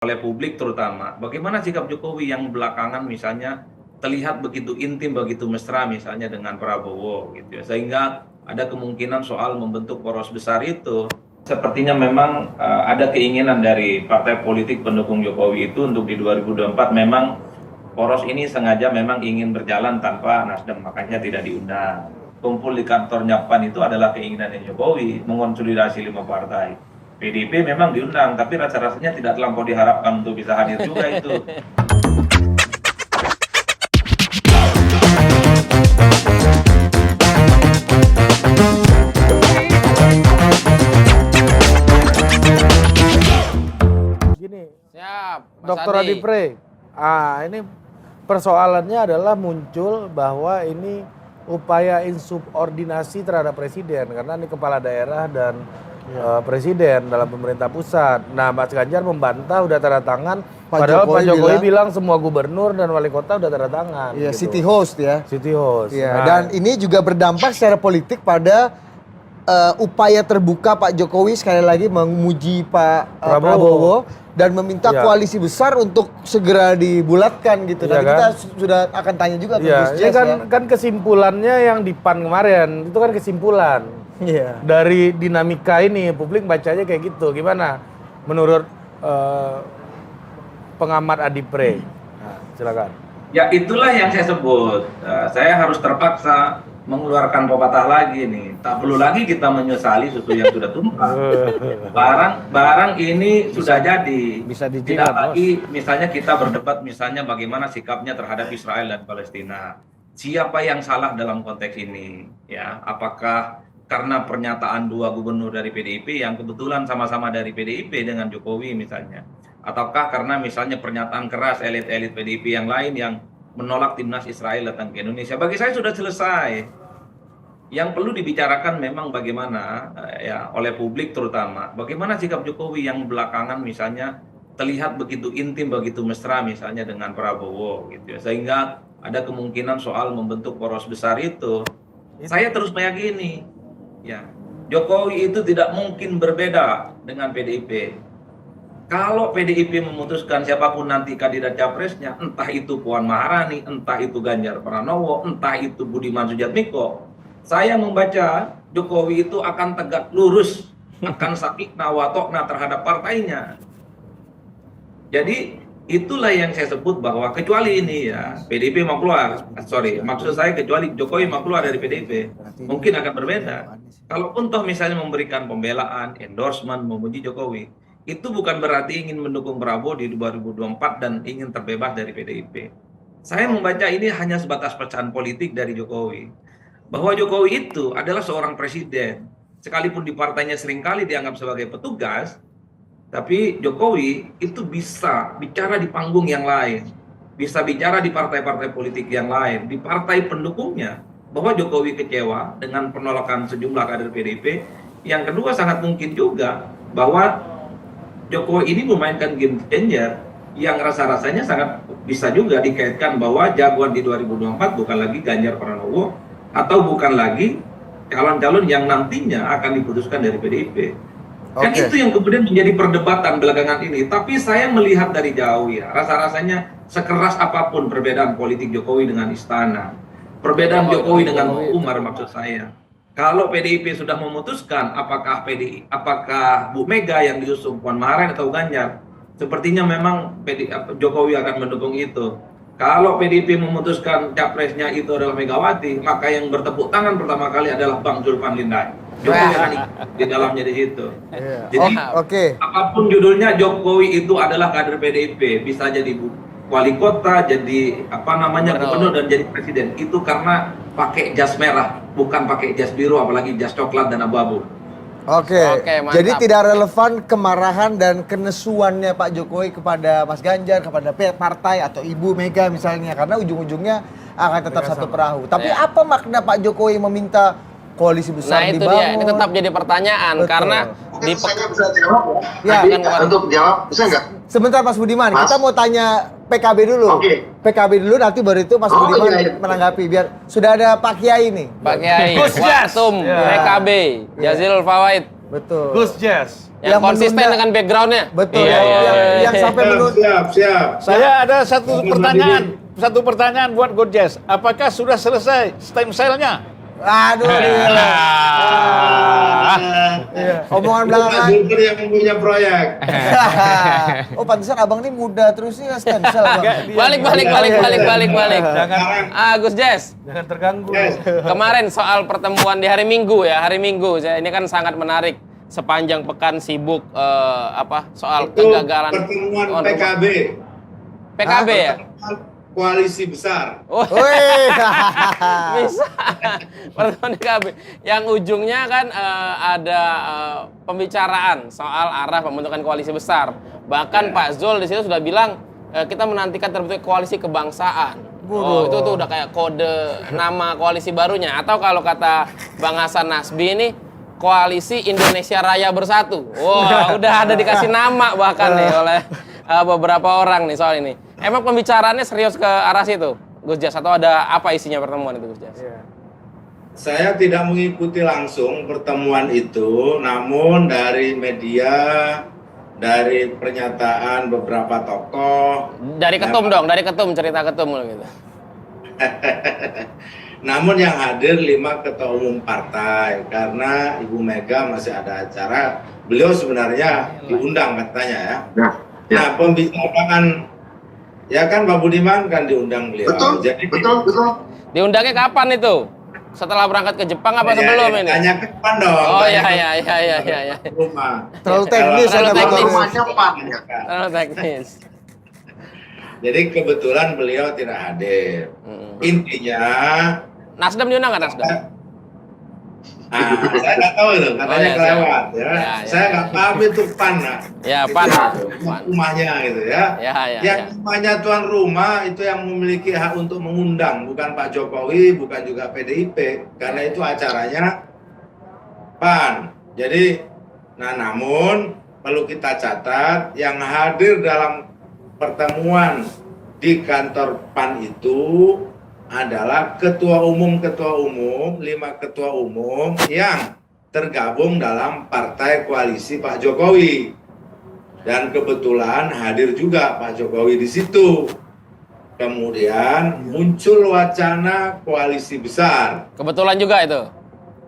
oleh publik terutama, bagaimana sikap Jokowi yang belakangan misalnya terlihat begitu intim, begitu mesra misalnya dengan Prabowo gitu ya, sehingga ada kemungkinan soal membentuk poros besar itu. Sepertinya memang ada keinginan dari partai politik pendukung Jokowi itu untuk di 2024 memang poros ini sengaja memang ingin berjalan tanpa Nasdem, makanya tidak diundang. Kumpul di kantornya PAN itu adalah keinginan Jokowi mengonsolidasi 5 partai. PDIP memang diundang, tapi rasa-rasanya tidak terlampau diharapkan untuk bisa hadir juga itu. Gini, Siap, Mas Dr. Adi. Adipre, ini persoalannya adalah muncul bahwa ini upaya insubordinasi terhadap presiden karena ini kepala daerah dan presiden dalam pemerintah pusat. Nah, Mas Ganjar membantah udah tanda tangan, padahal Pak Jokowi bilang semua gubernur dan wali kota udah tanda tangan. Iya, gitu. city host ya. City host. Iya, Nah, dan ini juga berdampak secara politik pada upaya terbuka Pak Jokowi sekali lagi memuji Pak Prabowo dan meminta Iya. koalisi besar untuk segera dibulatkan gitu. Iya Nanti kan? kita sudah akan tanya juga ke Iya, Gus ini Jess kan, ya. kan kesimpulannya yang di PAN kemarin, itu kan kesimpulan. Iya. Dari dinamika ini, publik bacanya kayak gitu. Gimana menurut pengamat Adipre? Nah, silakan. Ya itulah yang saya sebut. Saya harus terpaksa mengeluarkan pepatah lagi nih. Tak perlu lagi kita menyesali susu yang sudah tumpah. Barang ini sudah jadi. bisa Tidak dijilat, lagi misalnya kita berdebat misalnya bagaimana sikapnya terhadap Israel dan Palestina. Siapa yang salah dalam konteks ini? Ya, apakah karena pernyataan dua gubernur dari PDIP yang kebetulan sama-sama dari PDIP dengan Jokowi misalnya, ataukah karena misalnya pernyataan keras elit-elit PDIP yang lain yang menolak timnas Israel datang ke Indonesia? Bagi saya sudah selesai. Yang perlu dibicarakan memang bagaimana ya oleh publik terutama, bagaimana sikap Jokowi yang belakangan misalnya terlihat begitu intim, begitu mesra misalnya dengan Prabowo gitu ya, sehingga ada kemungkinan soal membentuk poros besar itu. Saya terus meyakini ya, Jokowi itu tidak mungkin berbeda dengan PDIP. Kalau PDIP memutuskan siapapun nanti kandidat capresnya, entah itu Puan Maharani, entah itu Ganjar Pranowo, entah itu Budiman Sujatmiko, saya membaca Jokowi itu akan tegak lurus, akan sakikna watokna terhadap partainya. Jadi itulah yang saya sebut bahwa kecuali ini ya PDIP mau keluar, maksud saya kecuali Jokowi mau keluar dari PDIP, mungkin akan berbeda. Kalaupun toh misalnya memberikan pembelaan, endorsement, memuji Jokowi, itu bukan berarti ingin mendukung Prabowo di 2024 dan ingin terbebas dari PDIP. Saya membaca ini hanya sebatas pecahan politik dari Jokowi. Bahwa Jokowi itu adalah seorang presiden, sekalipun di partainya seringkali dianggap sebagai petugas, tapi Jokowi itu bisa bicara di panggung yang lain, bisa bicara di partai-partai politik yang lain, di partai pendukungnya, bahwa Jokowi kecewa dengan penolakan sejumlah kader PDIP. Yang kedua, sangat mungkin juga bahwa Jokowi ini memainkan game changer yang rasa-rasanya sangat bisa juga dikaitkan bahwa jagoan di 2024 bukan lagi Ganjar Pranowo atau bukan lagi calon-calon yang nantinya akan diputuskan dari PDIP. Kan itu yang kemudian menjadi perdebatan belakangan ini. Tapi saya melihat dari jauh ya, rasa-rasanya sekeras apapun perbedaan politik Jokowi dengan Istana, perbedaan Jokowi dengan Umar maksud saya. Kalau PDIP sudah memutuskan apakah Bu Mega yang diusung Puan Maharani atau Ganjar, sepertinya memang Jokowi akan mendukung itu. Kalau PDIP memutuskan capresnya itu adalah Megawati, maka yang bertepuk tangan pertama kali adalah Bang Zulfan Linday. Jokowi akan ikut di dalamnya di situ. Jadi apapun judulnya, Jokowi itu adalah kader PDIP, bisa jadi wali kota, jadi gubernur dan jadi presiden. Itu karena pakai jas merah, bukan pakai jas biru, apalagi jas coklat dan abu-abu. Oke, jadi tidak relevan kemarahan dan kenesuannya Pak Jokowi kepada Mas Ganjar, kepada partai atau Ibu Mega misalnya, karena ujung-ujungnya akan tetap satu perahu. Tapi apa makna Pak Jokowi meminta koalisi besar dibangun? Nah itu dia, ini tetap jadi pertanyaan. Betul. Karena Mungkin saya bisa jawab ya. Untuk jawab, bisa nggak? Sebentar Mas Budiman, kita mau tanya PKB dulu. PKB dulu, nanti baru itu Mas Budiman menanggapi. Biar sudah ada Pak Kiai nih. Pak Kiai, Watum, PKB, Jazilul Fawait. Betul. Gus Jess. Yang konsisten menunda. dengan backgroundnya. Betul. Iya, iya, iya. Yang sampai menurut Siap. Saya ada satu pertanyaan buat Godjes. Apakah sudah selesai stem cell-nya? aduh gila. Iya. Omongan Pak belakangan. Zulkifli yang punya proyek. Oh, pantesan abang ini muda terus ya stem cell, Bang. Balik. Gus Jess, Jangan terganggu. Yes. kemarin soal pertemuan di hari Minggu ya, ini kan sangat menarik. Sepanjang pekan sibuk soal Itu kegagalan pertemuan tuan rumah. PKB. PKB ya? Pertemuan koalisi besar. Oh, Wih. bisa. Pertemuan PKB. Yang ujungnya kan ada pembicaraan soal arah pembentukan koalisi besar. Bahkan Pak Zul di situ sudah bilang kita menantikan terbentuknya koalisi kebangsaan. Oh, itu tuh udah kayak kode nama koalisi barunya. Atau kalau kata Bang Hasan Nasbi ini Koalisi Indonesia Raya Bersatu. Wah, udah ada dikasih nama bahkan nih oleh beberapa orang nih soal ini. Emang pembicaraannya serius ke arah situ, Gus Jas? Atau ada apa isinya pertemuan itu, Gus Jas? Saya tidak mengikuti langsung pertemuan itu, namun dari media, dari pernyataan beberapa tokoh. Dari ketum dong, dari ketum, cerita ketum gitu. Namun yang hadir 5 ketua umum partai, karena Ibu Mega masih ada acara, beliau sebenarnya diundang katanya ya. Nah, pembicaraan, ya kan Pak Budiman kan diundang beliau. Betul. Diundangnya kapan itu? Setelah berangkat ke Jepang apa sebelum ini? Tanya ke depan dong. Oh tanya iya. ke rumah. Terlalu teknis Terlalu ada teknis. Bang. Rumahnya pan ya. Terlalu teknis. Jadi kebetulan beliau tidak hadir. Intinya, Nasdem diundang nggak Nasdem? saya nggak tahu itu, katanya Oh, kelewat ya. Ya, Saya nggak paham itu pan. Ya, Itu pan. rumahnya gitu ya. Ya. Yang namanya tuan rumah itu yang memiliki hak untuk mengundang, bukan Pak Jokowi, bukan juga PDIP, karena itu acaranya PAN. Jadi, namun perlu kita catat yang hadir dalam pertemuan di kantor PAN itu adalah ketua umum, 5 ketua umum yang tergabung dalam partai koalisi Pak Jokowi. Dan kebetulan hadir juga Pak Jokowi di situ. Kemudian muncul wacana koalisi besar. Kebetulan juga itu.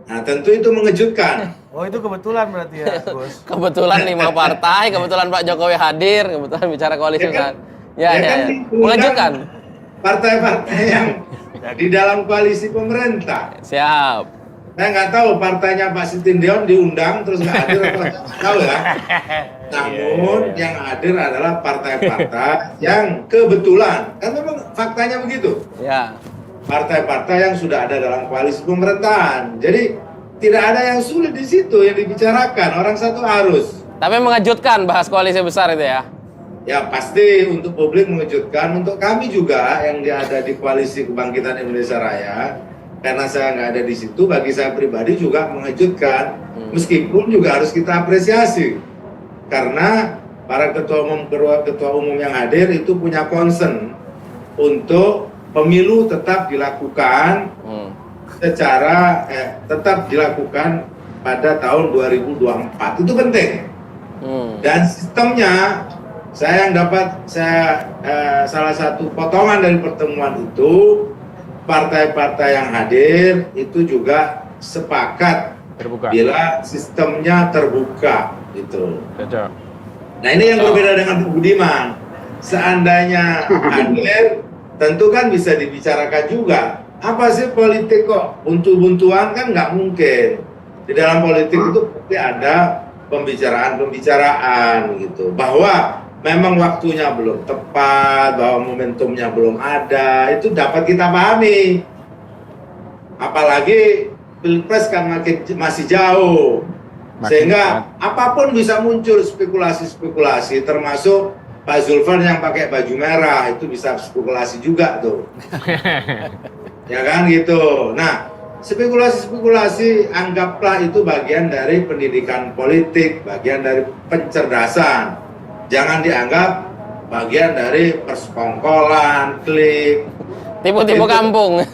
Nah, tentu itu mengejutkan. Oh, itu kebetulan berarti ya, Gus. Kebetulan 5 partai, kebetulan Pak Jokowi hadir, kebetulan bicara koalisi Ya kan? besar. Ya kan Ya. diundang Mengejutkan. Partai-partai yang di dalam koalisi pemerintah. Siap. Saya nggak tahu partainya Pak Sitindion diundang terus nggak hadir atau nggak tahu ya. Namun yang hadir adalah partai-partai yang kebetulan, kan memang faktanya begitu. Ya. Partai-partai yang sudah ada dalam koalisi pemerintahan. Jadi tidak ada yang sulit di situ yang dibicarakan. Orang satu arus. Tapi mengejutkan bahas koalisi besar itu ya. Ya pasti untuk publik mengejutkan, untuk kami juga yang ada di koalisi kebangkitan Indonesia Raya, karena saya nggak ada di situ, bagi saya pribadi juga mengejutkan, meskipun juga harus kita apresiasi, karena para ketua umum yang hadir itu punya concern untuk pemilu tetap dilakukan secara tetap dilakukan pada tahun 2024, itu penting. Dan sistemnya saya salah satu potongan dari pertemuan itu, partai-partai yang hadir itu juga sepakat Terbuka. bila sistemnya terbuka gitu. Cocok. Nah, ini yang berbeda dengan Bu Budiman. Seandainya hadir, tentu kan bisa dibicarakan juga. Apa sih politik kok buntu-buntuan, kan nggak mungkin. Di dalam politik itu pasti ada pembicaraan gitu, bahwa memang waktunya belum tepat, bahwa momentumnya belum ada, itu dapat kita pahami. Apalagi Pilpres kan masih jauh, sehingga apapun bisa muncul spekulasi-spekulasi, termasuk Pak Zulfan yang pakai baju merah, itu bisa spekulasi juga tuh. Ya kan gitu. Nah, spekulasi-spekulasi anggaplah itu bagian dari pendidikan politik, bagian dari pencerdasan. Jangan dianggap bagian dari persekongkolan, klik. Tipu-tipu kampung.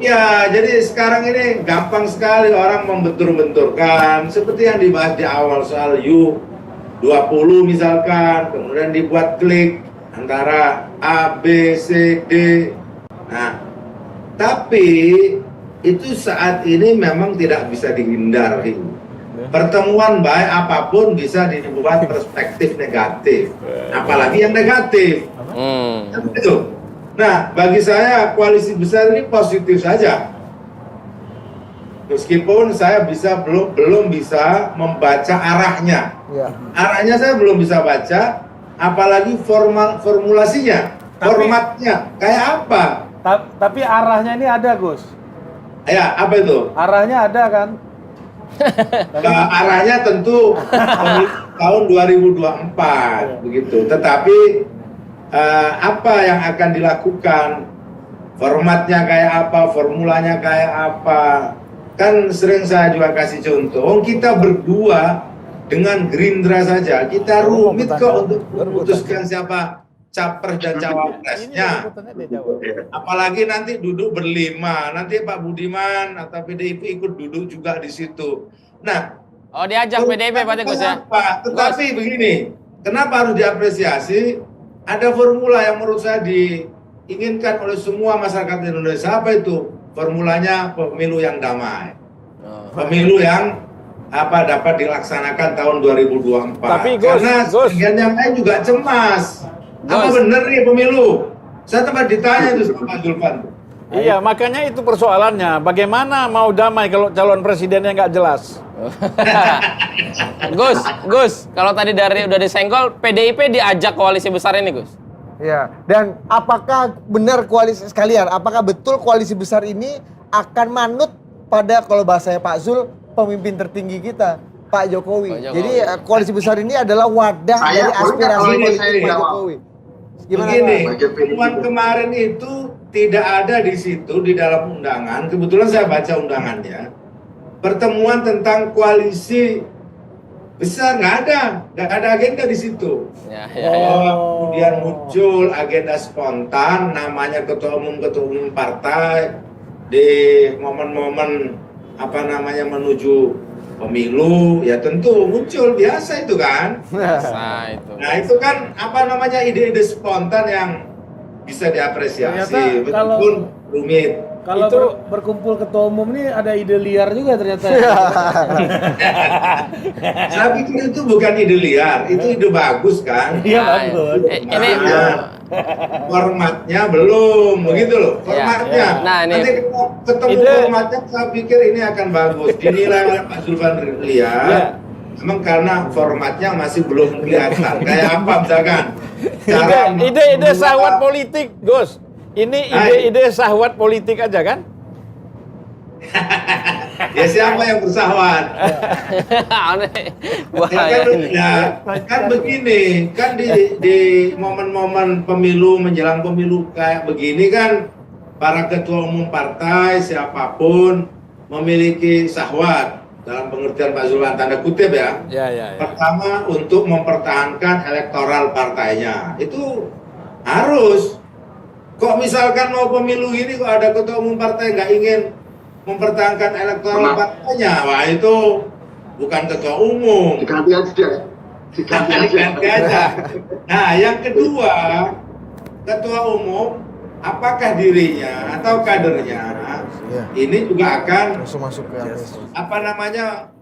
Ya, jadi sekarang ini gampang sekali orang membentur-benturkan seperti yang dibahas di awal soal U20 misalkan, kemudian dibuat klik antara A, B, C, D. Nah, tapi itu saat ini memang tidak bisa dihindari. Pertemuan baik apapun bisa dibuat perspektif negatif, apalagi yang negatif. Itu. Nah, bagi saya koalisi besar ini positif saja. Meskipun saya belum bisa membaca arahnya. Ya. Arahnya saya belum bisa baca, apalagi formulasinya, formatnya kayak apa. Tapi arahnya ini ada, Gus. Ya, apa itu? Arahnya ada kan? Arahnya tentu tahun 2024 begitu. Tetapi apa yang akan dilakukan, formatnya kayak apa, formulanya kayak apa, kan sering saya juga kasih contoh. Kita berdua dengan Gerindra saja, kita rumit kok untuk memutuskan siapa capres dan cawapresnya. Apalagi nanti duduk berlima, nanti Pak Budiman atau PDIP ikut duduk juga di situ. Nah, diajak PDIP Pak Gus ya. Tetapi begini, kenapa harus diapresiasi? Ada formula yang menurut saya diinginkan oleh semua masyarakat Indonesia. Apa itu? Formulanya pemilu yang damai. Pemilu yang dapat dilaksanakan tahun 2024. Tapi karena sebagian yang lain juga cemas. Apa benar nih pemilu? Saya tempat ditanya itu sama Pak Zulfan. Iya, makanya itu persoalannya. Bagaimana mau damai kalau calon presidennya nggak jelas? Gus, kalau tadi udah disenggol, PDIP diajak koalisi besar ini, Gus. Ya, dan apakah benar koalisi sekalian? Apakah betul koalisi besar ini akan manut pada, kalau bahasanya Pak Zul, pemimpin tertinggi kita, Pak Jokowi. Jadi koalisi besar ini adalah wadah dari aspirasi politik Pak Jokowi. Gimana? Begini, pertemuan kemarin itu tidak ada di situ di dalam undangan. Kebetulan saya baca undangannya. Pertemuan tentang koalisi besar nggak ada agenda di situ. Kemudian muncul agenda spontan, namanya ketua umum partai di momen-momen menuju pemilu, ya tentu muncul biasa itu kan. Biasa itu. Nah itu kan ide-ide spontan yang bisa diapresiasi, meskipun rumit. Kalau berkumpul ketua umum ini ada ide liar juga ternyata. Saya pikir itu bukan ide liar, itu ide bagus kan. Iya bagus. Ini formatnya belum, begitu loh. Formatnya. Nanti ketemu formatnya, saya pikir ini akan bagus. Dinilai oleh Pak Zulfan liar. Memang karena formatnya masih belum kelihatan. Kayak apa misalkan? Ide-ide sahwat politik, Gus. Ini ide-ide sahwat politik aja kan? Ya siapa yang bersahwat? Kan begini, kan di momen-momen pemilu, menjelang pemilu kayak begini kan, para ketua umum partai siapapun memiliki sahwat dalam pengertian Pak Zulfan tanda kutip ya. Pertama untuk mempertahankan elektoral partainya, itu harus. Kok misalkan mau pemilu ini kok ada ketua umum partai nggak ingin mempertahankan elektoral partainya, wah itu bukan ketua umum. Diganti aja. Nah, yang kedua, ketua umum apakah dirinya atau kadernya ini juga akan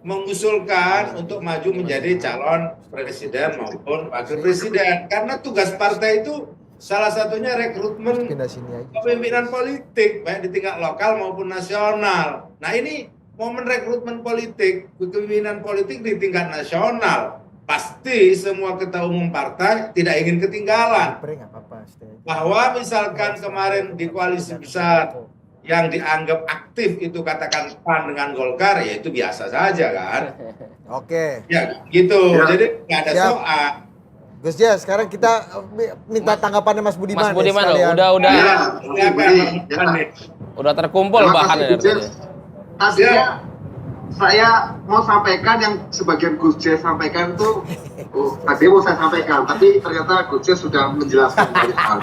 mengusulkan untuk maju menjadi calon presiden maupun wakil presiden, karena tugas partai itu salah satunya rekrutmen kepemimpinan politik, baik di tingkat lokal maupun nasional. Nah ini momen rekrutmen politik, kepemimpinan politik di tingkat nasional. Pasti semua ketua umum partai tidak ingin ketinggalan. Bahwa misalkan kemarin di koalisi besar yang dianggap aktif itu katakan PAN dengan Golkar, ya itu biasa saja kan. Oke. Ya gitu, jadi nggak ada soal. Gus Jas, sekarang kita minta tanggapannya Mas Budiman. Mas Budiman udah terkumpul bahannya. Tadinya saya mau sampaikan yang sebagian Gus Jas sampaikan tuh, tadi mau saya sampaikan, tapi ternyata Gus Jas sudah menjelaskan banyak hal.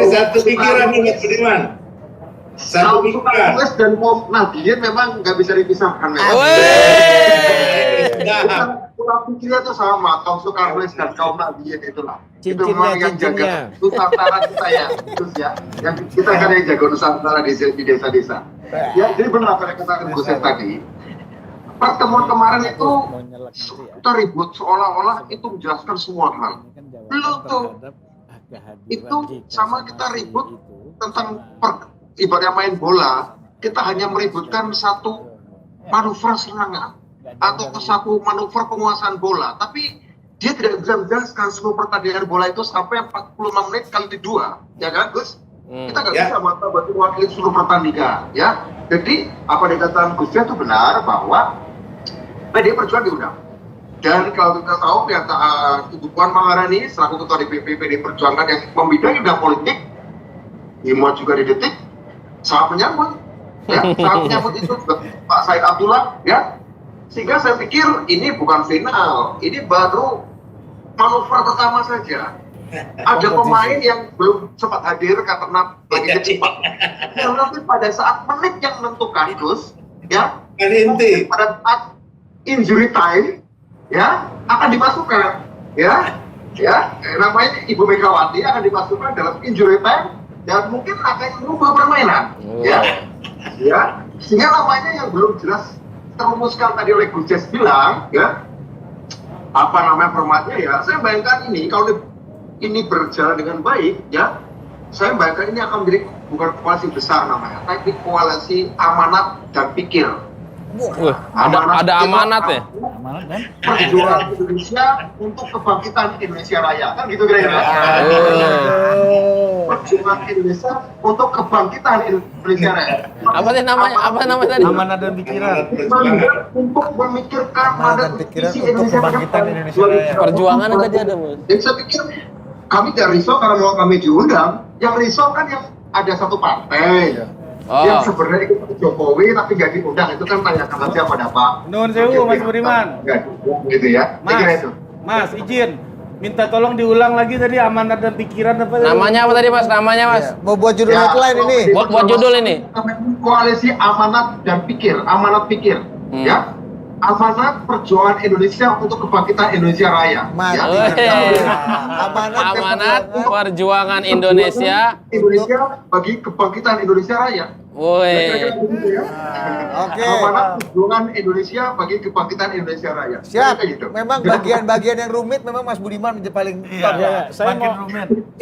Satu pikiran nih Mas Budiman. Satu Kaum Soekarno dan kaum Nahdien memang nggak bisa dipisahkan. Nah, Pola pikirnya itu sama, kaum Soekarno dan kaum Nahdien itulah. Itu Cincinnya, memang yang jaga cincinnya. Nusantara kita ya, terus ya. Yang kita kan yang jaga Nusantara di desa-desa. Ya, jadi benar apa yang katakan Gus Yos tadi. Pertemuan kemarin itu kita ribut seolah-olah itu menjelaskan semua hal. Belum tuh. Itu sama kita ribut tentang ibaratnya main bola, kita hanya meributkan satu manuver serangan atau satu manuver penguasaan bola, tapi dia tidak bisa menjelaskan semua pertandingan bola itu sampai 45 menit kali 2, ya kan Gus? Kita nggak bisa mewakili seluruh pertandingan, ya. Jadi apa dikatakan Gus itu benar bahwa PDI Perjuangan diundang. Dan kalau kita tahu pernyataan Ibu Puan Maharani selaku Ketua DPP PDI Perjuangan yang membidangi bidang politik, Imot juga di Detik, sangat menyambut, ya, sangat menyambut itu Pak Said Abdullah, ya. Sehingga saya pikir ini bukan final, ini baru manuver pertama saja. Ada pemain yang belum sempat hadir karena lagi kecepat. Yang nanti pada saat menit yang menentukan, Gus, ya, kan inti. pada saat injury time, ya, akan dimasukkan, ya, namanya Ibu Megawati akan dimasukkan dalam injury time dan mungkin akan mengubah permainan, ya, sehingga namanya yang belum jelas terumuskan tadi oleh Gus Jess bilang, ya, apa namanya formatnya ya, saya bayangkan ini kalau ini berjalan dengan baik, ya, saya bayangkan ini akan menjadi bukan koalisi besar namanya, tapi koalisi amanat dan pikir. Ada amanat ya? Perjuangan Indonesia untuk kebangkitan Indonesia Raya, kan gitu kira-kira. Perjuangan Indonesia untuk kebangkitan Indonesia Raya. Apa sih namanya? Apa namanya tadi? Amanat dan pikiran. Untuk memikirkan Amanat dan pikiran untuk kebangkitan Indonesia Raya. Perjuangan tadi ada, Bos. Jadi saya pikir kami tidak risau karena mau kami diundang. Yang risau kan yang ada satu partai. Yang sebenarnya ikut Jokowi tapi nggak diundang, itu kan tanyakan saja pada Pak. Nuhun sewu, Mas Budiman. Gitu ya. Saya kira itu. Mas, izin. Minta tolong diulang lagi tadi amanat dan pikiran apa tadi? Namanya apa tadi, Mas? Namanya, Mas? Mau buat judul headline ini. Buat judul ini. Koalisi amanat dan pikir, amanat pikir, ya. Amanat perjuangan Indonesia untuk kebangkitan Indonesia Raya. Mati. Ya. Amanat perjuangan Indonesia. Indonesia bagi kebangkitan Indonesia Raya. Woi. Oke. Amanat perjuangan Indonesia bagi kebangkitan Indonesia Raya. Siap. Kayak gitu. Memang bagian-bagian yang rumit memang Mas Budiman paling top. Saya mau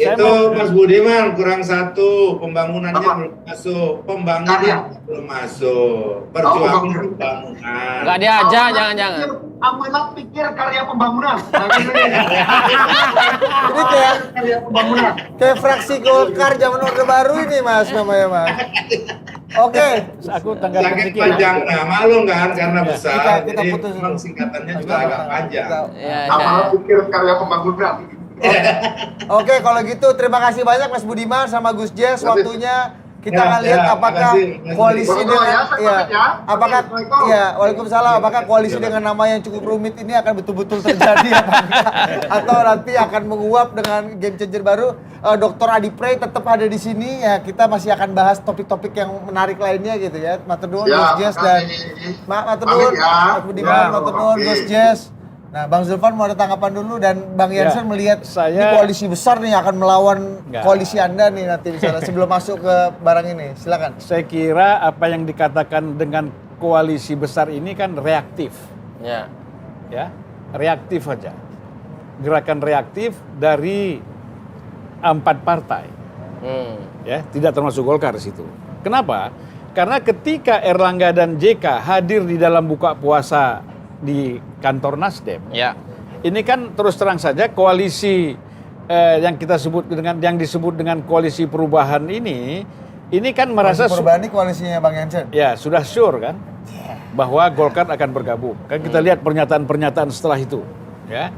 Itu Mas Budiman kurang satu, pembangunannya belum masuk, pembangunan belum masuk, perjuangan pembangunan. Enggak diajak, jangan-jangan. Amanat pikir karya pembangunan. Ini kayak Karya pembangunan. kayak fraksi Golkar zaman Orde Baru ini Mas namanya Mas. Oke. aku tanggapan Sakit sedikit. panjang, nah maklum kan karena besar, Kita jadi putus memang dulu. singkatannya juga agak panjang. Iya, Amanat iya. pikir karya pembangunan. Oke, kalau gitu terima kasih banyak Mas Budiman sama Gus Jess waktunya. Kita Ya, akan lihat ya, apakah makasih. koalisi Boleh, dengan ya, saya pamit ya. apakah Assalamualaikum. ya Waalaikumsalam apakah koalisi dengan nama yang cukup rumit ini akan betul-betul terjadi apa enggak atau nanti akan menguap dengan game changer baru. Dr. Adi Pray tetap ada di sini ya, kita masih akan bahas topik-topik yang menarik lainnya gitu ya. Matur nuwun Gus Jess dan Matur nuwun Mas Budiman, matur nuwun Gus Jess. Nah, Bang Zulfan mau ada tanggapan dulu dan Bang Jansen melihat ini koalisi besar nih akan melawan koalisi Anda nih nanti misalnya sebelum masuk ke barang ini. Silakan. Saya kira apa yang dikatakan dengan koalisi besar ini kan reaktif. Ya. Ya, reaktif aja. Gerakan reaktif dari 4 partai. Ya, tidak termasuk Golkar di situ. Kenapa? Karena ketika Erlangga dan JK hadir di dalam buka puasa di kantor Nasdem, Ya. ini kan terus terang saja koalisi yang kita sebut dengan yang disebut dengan koalisi perubahan ini kan merasa Perubahan ini koalisinya Bang Jansen. ya sudah sure kan bahwa Golkar akan bergabung. Kan kita lihat pernyataan-pernyataan setelah itu, ya.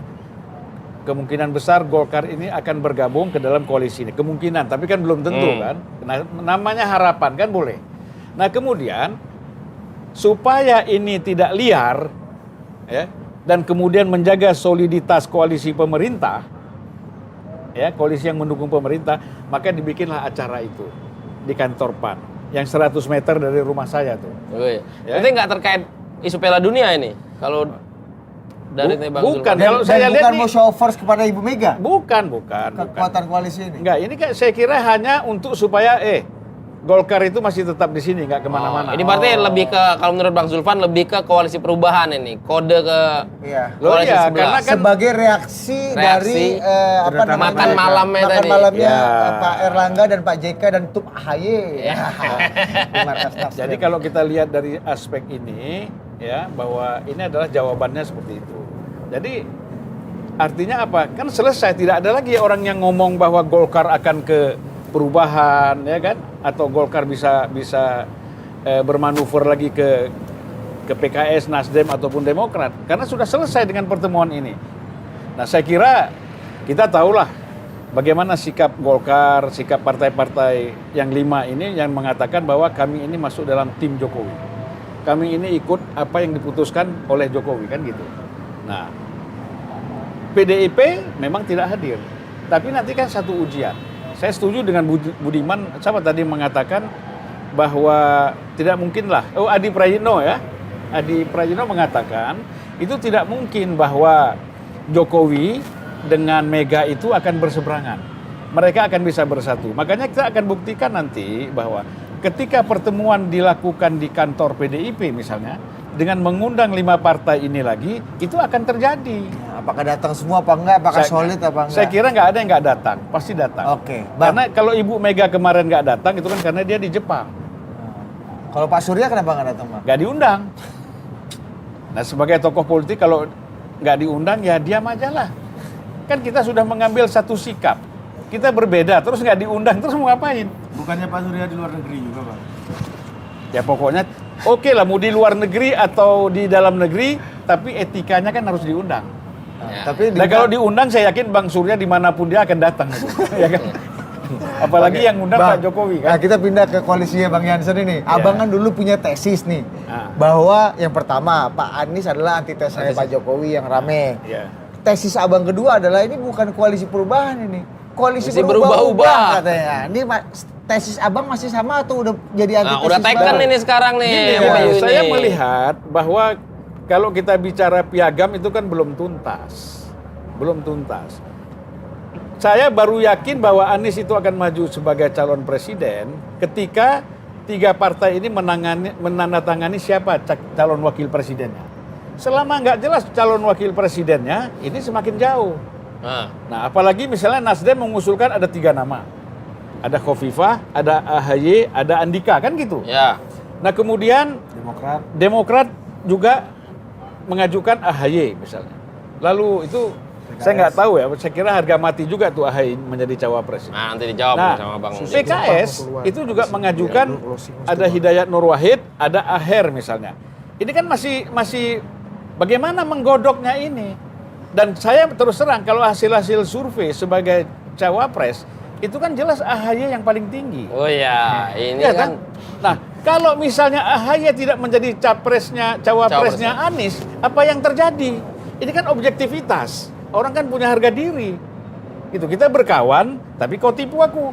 Kemungkinan besar Golkar ini akan bergabung ke dalam koalisi ini. Kemungkinan, tapi kan belum tentu kan. Nah, namanya harapan kan boleh. Nah, kemudian supaya ini tidak liar, ya, dan kemudian menjaga soliditas koalisi pemerintah, ya, koalisi yang mendukung pemerintah, maka dibikinlah acara itu di kantor PAN. yang 100 meter dari rumah saya tuh. Wih. Ya. Berarti nggak terkait isu Piala Dunia ini? Kalau dari Bang Bukan. Zulfan. Kalau saya lihat bukan nih- mau show first kepada Ibu Mega. Bukan. Kekuatan koalisi ini. Enggak, ini kan saya kira hanya untuk supaya Golkar itu masih tetap di sini, nggak kemana-mana. Ini berarti lebih ke, kalau menurut Bang Zulfan, lebih ke koalisi perubahan ini. Kode ke Iya. Loh, koalisi iya, sebelah. karena kan- Sebagai reaksi dari makan malamnya tadi. malamnya Ya. Pak Erlangga dan Pak JK dan Tup AHY. Ya. Di markas Nasdem. Jadi kalau kita lihat dari aspek ini, ya bahwa ini adalah jawabannya seperti itu. Jadi artinya apa? Kan selesai, tidak ada lagi orang yang ngomong bahwa Golkar akan ke perubahan, ya kan? Atau Golkar bisa bermanuver lagi ke PKS, Nasdem ataupun Demokrat, karena sudah selesai dengan pertemuan ini. Nah, saya kira kita tahulah bagaimana sikap Golkar, sikap partai-partai yang 5 ini yang mengatakan bahwa kami ini masuk dalam tim Jokowi. Kami ini ikut apa yang diputuskan oleh Jokowi, kan gitu. Nah, PDIP memang tidak hadir, tapi nanti kan satu ujian. Saya setuju dengan Budiman, siapa tadi mengatakan bahwa tidak mungkinlah, Adi Prayitno ya, Adi Prayitno mengatakan itu tidak mungkin bahwa Jokowi dengan Mega itu akan berseberangan. Mereka akan bisa bersatu. Makanya kita akan buktikan nanti bahwa ketika pertemuan dilakukan di kantor PDIP misalnya, dengan mengundang 5 partai ini lagi, itu akan terjadi. Apakah datang semua apa enggak? Apakah solid apa enggak? Saya kira nggak ada yang nggak datang, pasti datang. Oke, Bang. Karena kalau Ibu Mega kemarin nggak datang, itu kan karena dia di Jepang, Kalau Pak Surya kenapa nggak datang, Bang? nggak diundang. Nah, sebagai tokoh politik kalau nggak diundang ya diam aja lah. Kan kita sudah mengambil satu sikap. Kita berbeda, terus nggak diundang, terus mau ngapain? Bukannya Pak Surya di luar negeri juga, Pak? Ya pokoknya oke lah, mau di luar negeri atau di dalam negeri, tapi etikanya kan harus diundang. Ya. Tapi Nah kalau diundang saya yakin Bang Surya dimanapun dia akan datang. Ya kan? Apalagi yang undang Bang, Pak Jokowi Nah, kan. kita pindah ke koalisinya Bang Jansen ini. Abang kan dulu punya tesis nih. Ah. Bahwa yang pertama, Pak Anies adalah antitesanya Pak Jokowi yang rame. Ya. Tesis Abang kedua adalah ini bukan koalisi perubahan ini. Koalisi Koalisi berubah-ubah berubah-ubah. katanya. Ini tesis Abang masih sama atau udah jadi antitesis? Nah, udah taken baru? ini sekarang nih. Gini, Bayu Pak, ini. saya melihat bahwa kalau kita bicara piagam itu kan belum tuntas. Belum tuntas. Saya baru yakin bahwa Anies itu akan maju sebagai calon presiden ketika 3 partai ini menandatangani siapa calon wakil presidennya. Selama nggak jelas calon wakil presidennya, ini semakin jauh. Nah, apalagi misalnya Nasdem mengusulkan ada 3 nama. Ada Khofifah, ada AHY, ada Andika, kan gitu. Ya. Nah, kemudian Demokrat juga mengajukan AHY misalnya. Lalu itu saya nggak tahu ya, saya kira harga mati juga tuh AHY menjadi cawapres. Nah, nanti dijawab Nah, sama Bang. PKS itu juga mengajukan ada Hidayat Nur Wahid, ada Aher misalnya. Ini kan masih bagaimana menggodoknya ini. Dan saya terus terang kalau hasil-hasil survei sebagai cawapres itu kan jelas AHY yang paling tinggi. Oh ya, ini Ya kan. Nah, kalau misalnya AHY tidak menjadi cawapresnya Anies, apa yang terjadi? Ini kan objektivitas. Orang kan punya harga diri. Gitu, kita berkawan, tapi kau tipu aku.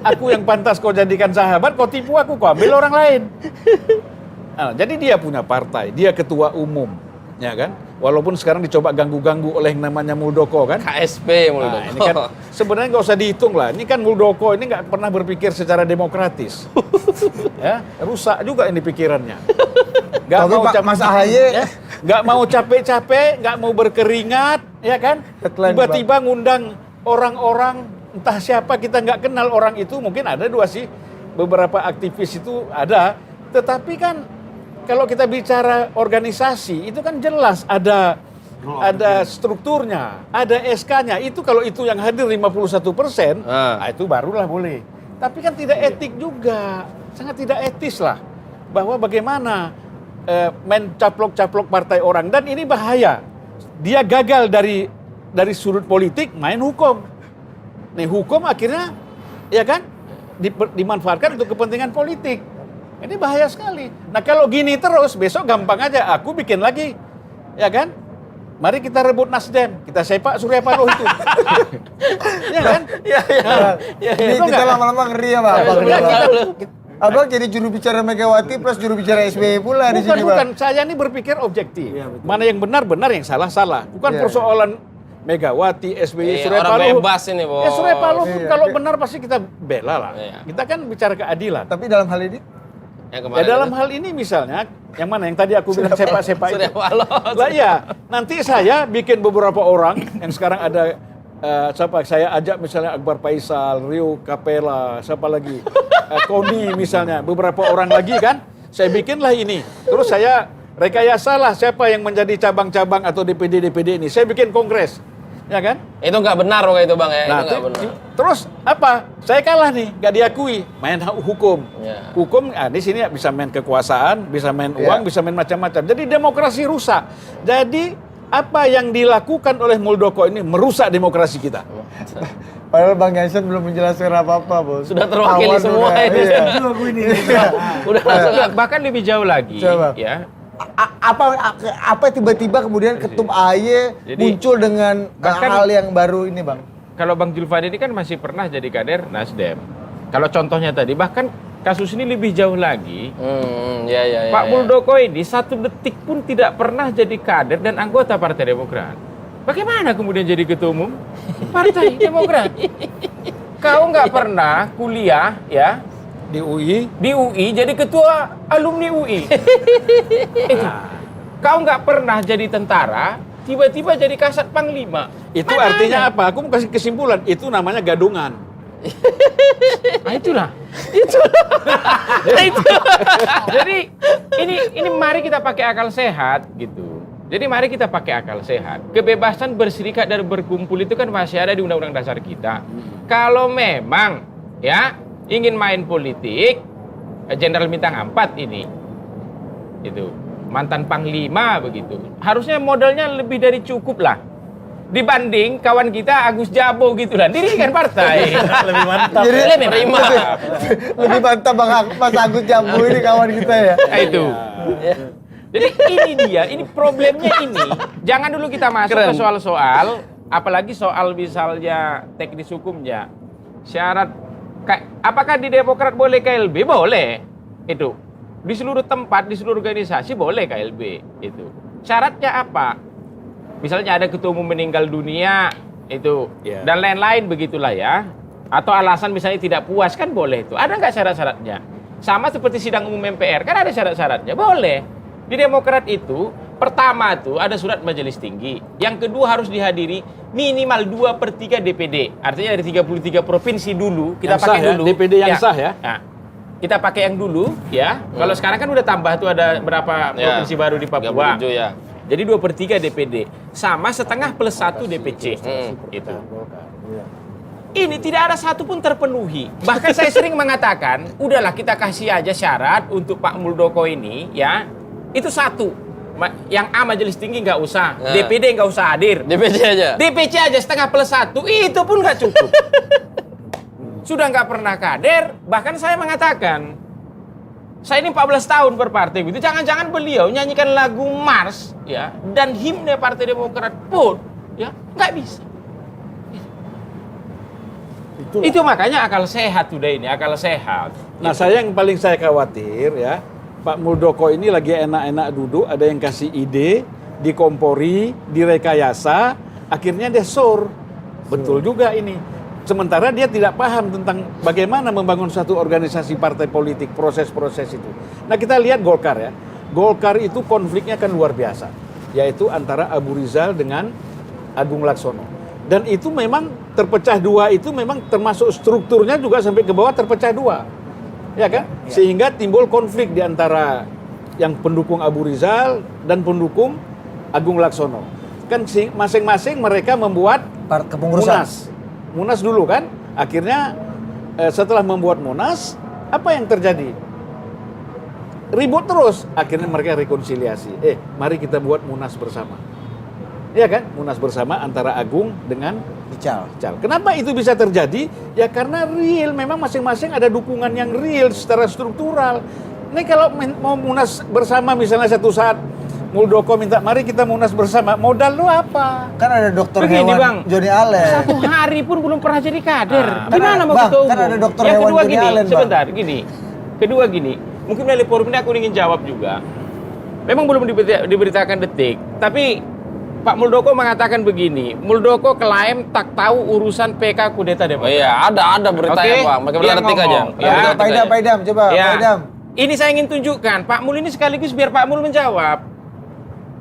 Aku yang pantas kau jadikan sahabat, kau tipu aku, kau ambil orang lain. Nah, jadi dia punya partai, dia ketua umum, ya kan? Walaupun sekarang dicoba ganggu-ganggu oleh yang namanya Muldoko kan? KSP Muldoko. Nah, ini kan sebenarnya nggak usah dihitung lah. Ini kan Muldoko ini nggak pernah berpikir secara demokratis, ya rusak juga ini pikirannya. Nggak Tapi mau Mas AHY nggak mau capek-capek, nggak mau berkeringat, ya kan? Headline, Tiba-tiba ngundang orang-orang entah siapa kita nggak kenal orang itu, mungkin ada 2 sih, beberapa aktivis itu ada, tetapi kan kalau kita bicara organisasi itu kan jelas ada strukturnya, ada SK-nya. Itu kalau itu yang hadir 51%, nah itu barulah boleh. Tapi kan tidak etik juga, sangat tidak etis lah. Bahwa bagaimana main caplok-caplok partai orang, dan ini bahaya. Dia gagal dari sudut politik, main hukum. Nih hukum akhirnya ya kan dimanfaatkan untuk kepentingan politik. Ini bahaya sekali. Nah kalau gini terus, besok gampang aja. Aku bikin lagi, ya kan? Mari kita rebut Nasdem, kita sepak Surya Paloh itu. Ya kan? Ya. Ini kita lama-lama ngeri ya Pak. Abang jadi juru bicara Megawati plus juru bicara SBY pula di sini, Bukan, Bang. saya ini berpikir objektif. Iya, betul. Mana yang benar, yang salah. Bukan Iya, persoalan Megawati, SBY, Iya, Surya orang Paloh. bebas ini, Bos. Ya Surya Paloh pun Iya. kalau benar pasti kita bela lah. Iya. Kita kan bicara keadilan. Tapi dalam hal ini Yang Ya kemarin dalam itu. hal ini misalnya, yang mana yang tadi aku bilang sepak-sepak Surya itu. Paloh. Lah iya, nanti saya bikin beberapa orang yang sekarang ada saya ajak misalnya Akbar Faisal, Rio Capella, siapa lagi? Koni misalnya, beberapa orang lagi kan. Saya bikinlah ini. Terus saya rekayasa lah siapa yang menjadi cabang-cabang atau DPD ini. Saya bikin kongres. Ya kan? Itu nggak benar kok itu, Bang ya. Nah, Itu nggak benar. terus apa? Saya kalah nih, nggak diakui. Main hukum. Ya. Hukum, di sini bisa main kekuasaan, bisa main uang, bisa main macam-macam. Jadi demokrasi rusak. Jadi apa yang dilakukan oleh Muldoko ini merusak demokrasi kita. padahal Bang Jansen belum menjelaskan apa-apa, Bos. Sudah terwakili Tawan semua udah, ini. iya. Udah langsung Enggak, bahkan lebih jauh lagi, Coba. ya. Apa tiba-tiba kemudian Ketum AY Jadi, muncul dengan bahkan- hal yang baru ini, Bang? Kalau Bang Julfan ini kan masih pernah jadi kader Nasdem. Kalau contohnya tadi, bahkan kasus ini lebih jauh lagi. Ya. Pak Muldoko ini 1 detik pun tidak pernah jadi kader dan anggota Partai Demokrat. Bagaimana kemudian jadi ketua umum Partai Demokrat? Kau nggak pernah kuliah ya Di UI, di UI jadi ketua alumni UI. Itu. Kau nggak pernah jadi tentara, tiba-tiba jadi kasat panglima. itu Mana artinya ada? apa? Aku mau kasih kesimpulan, itu namanya gadungan. Nah, itulah. Jadi ini mari kita pakai akal sehat gitu. Jadi mari kita pakai akal sehat. Kebebasan berserikat dan berkumpul itu kan masih ada di Undang-Undang Dasar kita. Kalau memang ya ingin main politik, Jenderal Bintang 4 ini itu mantan panglima begitu. Harusnya modalnya lebih dari cukup lah. Dibanding kawan kita Agus Jabo gitu lah, dirikan partai. Lebih mantap. Jadi Lebih prima. lebih mantap Mas Agus Jambu ini kawan kita ya. Nah, itu. Jadi ini dia, ini problemnya ini. Jangan dulu kita masuk Keren. ke soal-soal, apalagi soal misalnya teknis hukumnya. Syarat, apakah di Demokrat boleh KLB? Boleh. Itu. Di seluruh tempat, di seluruh organisasi boleh KLB. Itu. Syaratnya apa? Misalnya ada ketua umum meninggal dunia, itu. Ya. Dan lain-lain begitulah ya. Atau alasan misalnya tidak puas, kan boleh itu. Ada nggak syarat-syaratnya? Sama seperti sidang umum MPR, kan ada syarat-syaratnya. Boleh. Di Demokrat itu, pertama tuh ada surat majelis tinggi. Yang kedua harus dihadiri minimal 2/3 DPD. Artinya dari 33 provinsi dulu, kita Yang pakai sah ya, dulu. DPD yang sah ya. Nah, kita pakai yang dulu ya. Kalau sekarang kan udah tambah tuh ada berapa provinsi baru di Papua. 37 ya. Jadi 2/3 DPD. Sama setengah plus 1 DPC. Itu. Ini tidak ada satu pun terpenuhi. Bahkan saya sering mengatakan, udahlah kita kasih aja syarat untuk Pak Muldoko ini ya. Itu satu. Yang A majelis tinggi nggak usah, Nah. DPD nggak usah hadir. DPC aja. DPC aja setengah plus 1, itu pun nggak cukup. Sudah nggak pernah kader, bahkan saya mengatakan, saya ini 14 tahun berpartai gitu, jangan-jangan beliau nyanyikan lagu Mars ya dan himne Partai Demokrat pun ya nggak bisa. Itu makanya akal sehat sudah ini, akal sehat. Nah, yang paling saya khawatir ya, Pak Muldoko ini lagi enak-enak duduk, ada yang kasih ide, dikompori, direkayasa, akhirnya dia sur. Betul juga ini. Sementara dia tidak paham tentang bagaimana membangun satu organisasi partai politik, proses-proses itu. Nah, kita lihat Golkar ya. Golkar itu konfliknya kan luar biasa, yaitu antara Abu Rizal dengan Agung Laksono. Dan itu memang terpecah dua, itu memang termasuk strukturnya juga sampai ke bawah terpecah dua. Ya kan? Sehingga timbul konflik di antara yang pendukung Abu Rizal dan pendukung Agung Laksono. Kan masing-masing mereka membuat Kepengurusan. Munas dulu kan. Akhirnya setelah membuat Munas, apa yang terjadi? Ribut terus. Akhirnya mereka rekonsiliasi. Mari kita buat Munas bersama. Iya kan? Munas bersama antara Agung dengan Ical. Ical. Kenapa itu bisa terjadi? Ya karena real, memang masing-masing ada dukungan yang real secara struktural. Ini kalau mau Munas bersama misalnya satu saat Muldoko minta mari kita Munas bersama, modal lu apa? Kan ada dokter Begini, hewan Bang. Joni Allen. Satu hari pun belum pernah jadi kader. Kan Gimana ada- mau Bang, ketua umum? kan ada dokter Yang hewan kedua Joni gini, Allen, Bang. sebentar, gini. Kedua gini, mungkin melalui forum ini aku ingin jawab juga. Memang belum diberitakan Detik, tapi Pak Muldoko mengatakan begini, Muldoko klaim tak tahu urusan PK kudeta Demokrat. Oh iya, ada beritanya Oke, Bang. Pakai dia Detik aja. ngomong. Pakai Ya. Detik Pak aja. Idam, coba Ya. Pak Idam. Ini saya ingin tunjukkan, Pak Mul ini sekaligus biar Pak Mul menjawab.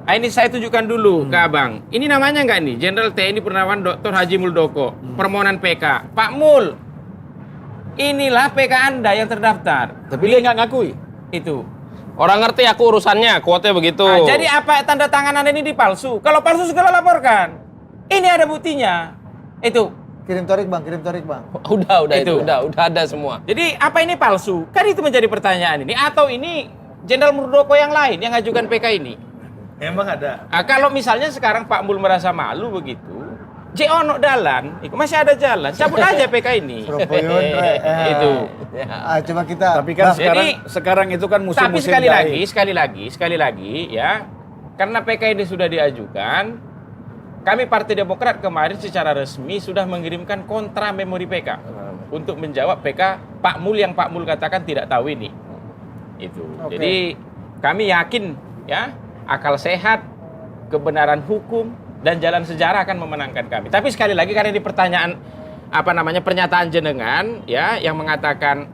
Nah, ini saya tunjukkan dulu ke Abang. Ini namanya nggak nih? Jenderal TNI Purnawirawan Dr. Haji Muldoko. Permohonan PK. Pak Mul, inilah PK Anda yang terdaftar. Tapi dia nggak ngakui. Itu. Orang ngerti aku urusannya, quote-nya begitu. Nah, jadi apa tanda tangan Anda ini dipalsu? Kalau palsu segala laporkan. Ini ada buktinya. Itu. Kirim Torik Bang, kirim Torik Bang. Udah Itu. udah ada semua. Jadi apa ini palsu? Kan itu menjadi pertanyaan ini. Atau ini Jenderal Muldoko yang lain yang ngajukan PK ini? Emang ada. Nah, kalau misalnya sekarang Pak Mul merasa malu begitu, ono dalan, masih ada jalan, cabut aja PK ini. Propoyon, Itu. Coba kita. Tapi kan Jadi- sekarang itu kan musim Tapi sekali lagi, ya, karena PK ini sudah diajukan, kami Partai Demokrat kemarin secara resmi sudah mengirimkan kontra memori PK untuk menjawab PK Pak Mul yang Pak Mul katakan tidak tahu ini. Itu. Oke. Jadi kami yakin, ya, akal sehat, kebenaran hukum dan jalan sejarah akan memenangkan kami. Tapi sekali lagi karena ini pertanyaan pernyataan jenengan ya yang mengatakan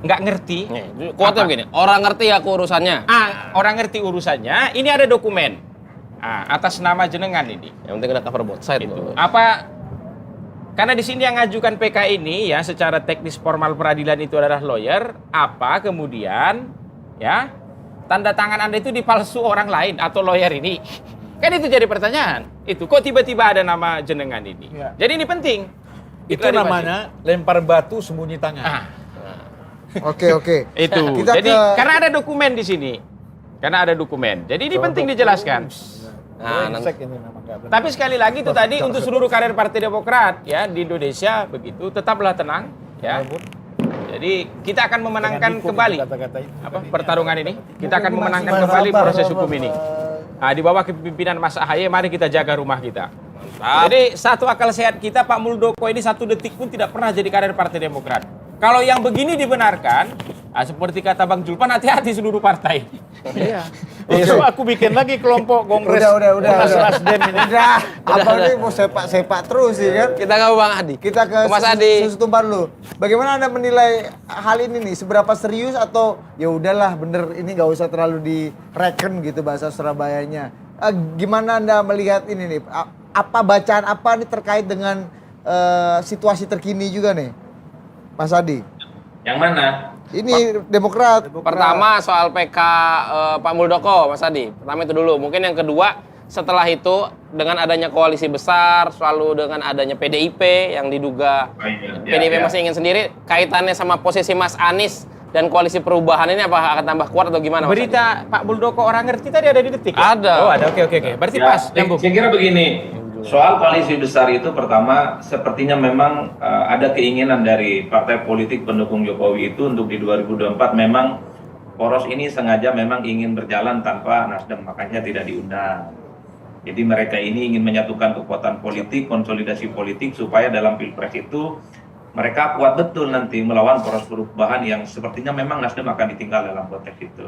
nggak ngerti. Nih, quote-nya Apa? begini. Orang ngerti aku urusannya. Orang ngerti urusannya. Ini ada dokumen atas nama jenengan ini. Yang penting ada cover both side Itu. loh. Karena di sini yang ngajukan PK ini ya secara teknis formal peradilan itu adalah lawyer. Apa kemudian ya tanda tangan Anda itu dipalsu orang lain atau lawyer ini? Kan itu jadi pertanyaan. Itu kok tiba-tiba ada nama jenengan ini? Ya. Jadi ini penting. itu Diklarifikasi. namanya lempar batu sembunyi tangan. Oke. Itu. Kita Jadi ke- karena ada dokumen di sini. Karena ada dokumen. Jadi ini penting dijelaskan. Nah, Brengsek ini memang nggak benar. Tapi sekali lagi itu tadi untuk seluruh kader Partai Demokrat ya di Indonesia begitu tetaplah tenang ya. Jadi kita akan memenangkan Dengan kembali kata-kata itu. pertarungan ini. Kita akan Mungkin memenangkan masih kembali sabar, proses hukum ini. Nah, di bawah kepemimpinan Mas AHY mari kita jaga rumah kita. Jadi satu akal sehat kita Pak Muldoko ini satu detik pun tidak pernah jadi kader Partai Demokrat. Kalau yang begini dibenarkan, seperti kata Bang Julpan, hati-hati seluruh partai. Iya. Besok aku bikin lagi kelompok kongres. Udah. Nasdem ini. Udah. Abang ini mau sepak terus sih kan. kita ke Bang Adi. Kita ke Mas Adi. Susu Tumpar dulu. Bagaimana Anda menilai hal ini nih? Seberapa serius atau ya udahlah bener ini nggak usah terlalu direken gitu bahasa Surabayanya. Gimana Anda melihat ini nih? Apa bacaan apa nih terkait dengan situasi terkini juga nih? Mas Adi. Yang mana? Ini Demokrat. Pertama soal PK Pak Muldoko, Mas Adi. Pertama itu dulu. Mungkin yang kedua setelah itu dengan adanya koalisi besar, selalu dengan adanya PDIP yang diduga PDIP masih ingin sendiri, kaitannya sama posisi Mas Anies dan koalisi perubahan ini apa akan tambah kuat atau gimana? Mas Adi? Berita Pak Muldoko orang ngerti tadi ada di detik. Ya? Ada. Oh ada, oke. Berarti Ya, pas, nyambung. saya kira begini, soal koalisi besar itu pertama sepertinya memang ada keinginan dari partai politik pendukung Jokowi itu untuk di 2024 memang poros ini sengaja memang ingin berjalan tanpa Nasdem, makanya tidak diundang. Jadi mereka ini ingin menyatukan kekuatan politik, konsolidasi politik supaya dalam Pilpres itu mereka kuat betul nanti melawan poros perubahan yang sepertinya memang Nasdem akan ditinggal dalam konteks itu.